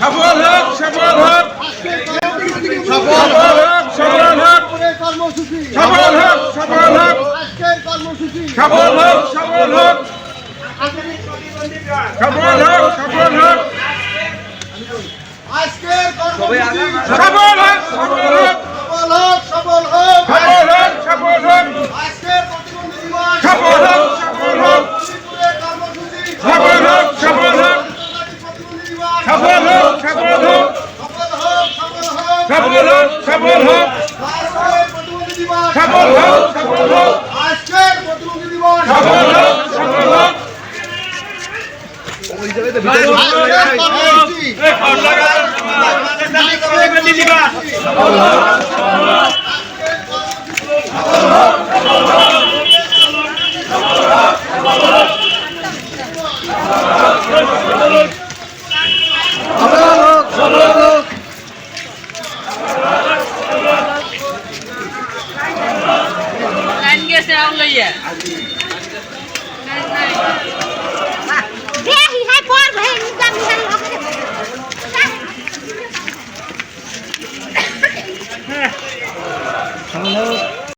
সফল হোক, সফল হোক, সফল হোক, সফল হোক, কর্মসূচি সফল হোক, সফল হোক, আজকের কর্মসূচি সফল হোক, সফল হোক, সফল হোক, সফল হোক, আজকের কর্মসূচি সফল হোক, সফল হোক, সফল হোক সফল হোক, সফল হোক, আজকের প্রতিবন্ধী দিবস সফল হোক, সফল হোক, গাজীপুরের কর্মসূচি সফল হোক, সফল হোক, প্রতিবন্ধী দিবস সফল হোক, সফল হোক, সফল হোক সফল হোক, আজকের প্রতিবন্ধী দিবস সফল হোক, সফল হোক, আজকের প্রতিবন্ধী দিবস সফল হোক, সফল হোক, আজকের কর্মসূচি লাইন গেছে আউল লইয়া